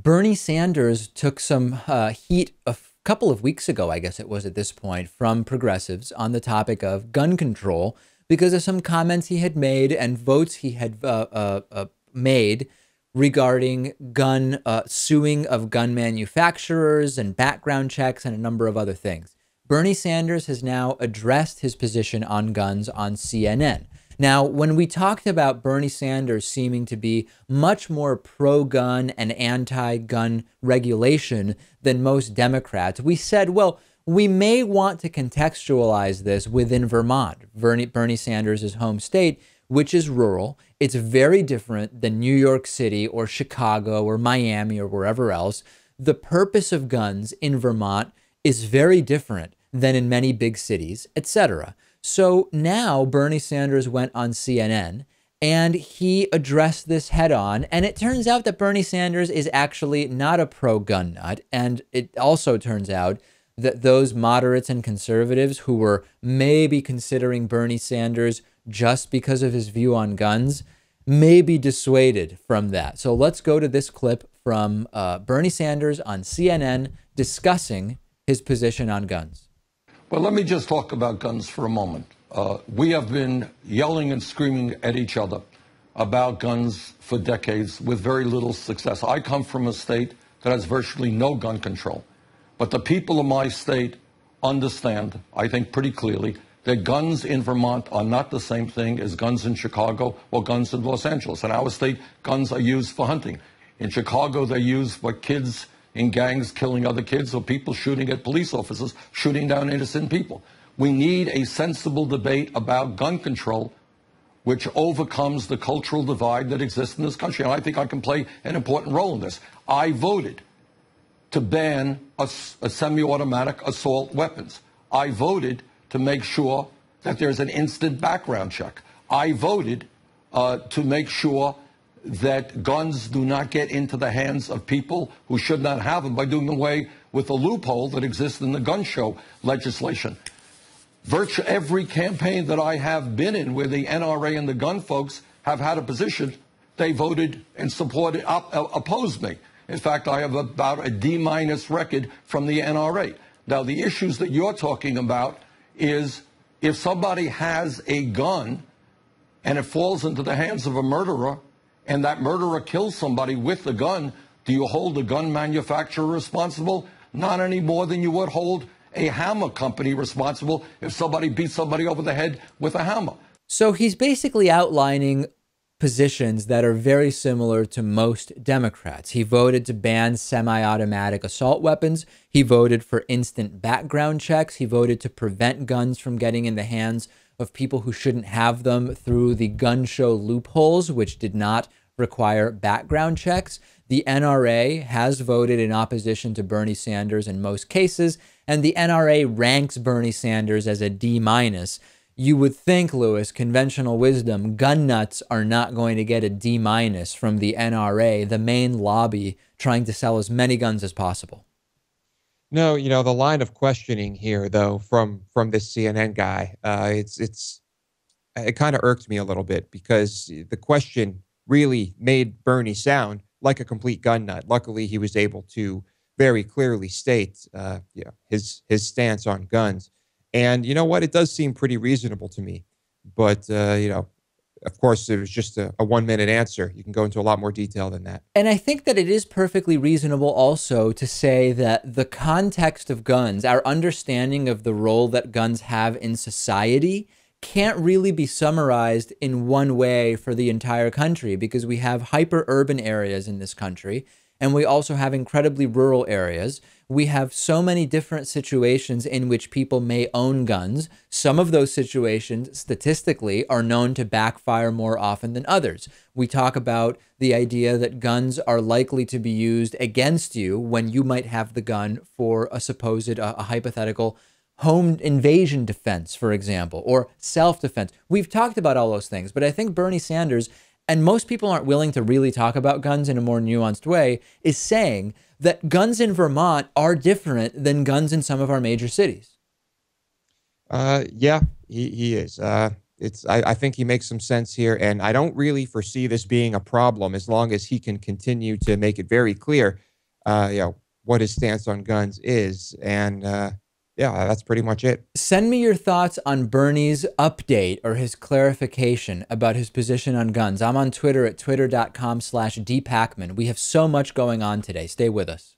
Bernie Sanders took some heat a couple of weeks ago, I guess it was at this point, from progressives on the topic of gun control because of some comments he had made and votes he had made regarding gun suing of gun manufacturers and background checks and a number of other things. Bernie Sanders has now addressed his position on guns on CNN. Now, when we talked about Bernie Sanders seeming to be much more pro-gun and anti-gun regulation than most Democrats, we said, well, we may want to contextualize this within Vermont, Bernie Sanders' home state, which is rural. It's very different than New York City or Chicago or Miami or wherever else. The purpose of guns in Vermont is very different than in many big cities, etc. So now Bernie Sanders went on CNN and he addressed this head on. And it turns out that Bernie Sanders is actually not a pro-gun nut. And it also turns out that those moderates and conservatives who were maybe considering Bernie Sanders just because of his view on guns may be dissuaded from that. So let's go to this clip from Bernie Sanders on CNN discussing his position on guns. Well, let me just talk about guns for a moment. We have been yelling and screaming at each other about guns for decades with very little success. I come from a state that has virtually no gun control. But the people of my state understand, I think pretty clearly, that guns in Vermont are not the same thing as guns in Chicago or guns in Los Angeles. In our state, guns are used for hunting. In Chicago, they're used for kids in gangs killing other kids or people shooting at police officers, shooting down innocent people. We need a sensible debate about gun control which overcomes the cultural divide that exists in this country. And I think I can play an important role in this. I voted to ban a semi-automatic assault weapons. I voted to make sure that there's an instant background check. I voted to make sure that guns do not get into the hands of people who should not have them by doing away with the loophole that exists in the gun show legislation. Virtually every campaign that I have been in where the NRA and the gun folks have had a position, they voted and supported, opposed me. In fact, I have about a D- record from the NRA. Now, the issues that you're talking about is if somebody has a gun and it falls into the hands of a murderer and that murderer kills somebody with the gun, do you hold the gun manufacturer responsible? Not any more than you would hold a hammer company responsible if somebody beats somebody over the head with a hammer. So he's basically outlining positions that are very similar to most Democrats. He voted to ban semi-automatic assault weapons. He voted for instant background checks. He voted to prevent guns from getting in the hands of people who shouldn't have them through the gun show loopholes, which did not require background checks. The NRA has voted in opposition to Bernie Sanders in most cases, and the NRA ranks Bernie Sanders as a D-. You would think, Lewis, conventional wisdom, gun nuts are not going to get a D- from the NRA, the main lobby trying to sell as many guns as possible. No, you know, the line of questioning here, though, from this CNN guy, it kind of irked me a little bit because the question really made Bernie sound like a complete gun nut. Luckily, he was able to very clearly state his stance on guns. And you know what? It does seem pretty reasonable to me. But, of course, it was just a 1-minute answer. You can go into a lot more detail than that. And I think that it is perfectly reasonable also to say that the context of guns, our understanding of the role that guns have in society, can't really be summarized in one way for the entire country because we have hyper-urban areas in this country. And we also have incredibly rural areas. We have so many different situations in which people may own guns. Some of those situations, statistically, are known to backfire more often than others. We talk about the idea that guns are likely to be used against you when you might have the gun for a supposed, a hypothetical home invasion defense, for example, or self-defense. We've talked about all those things, but I think Bernie Sanders, and most people aren't willing to really talk about guns in a more nuanced way, is saying that guns in Vermont are different than guns in some of our major cities. Yeah, he is. I think he makes some sense here, and I don't really foresee this being a problem as long as he can continue to make it very clear, what his stance on guns is. And yeah, that's pretty much it. Send me your thoughts on Bernie's update or his clarification about his position on guns. I'm on Twitter at twitter.com/dpakman. We have so much going on today. Stay with us.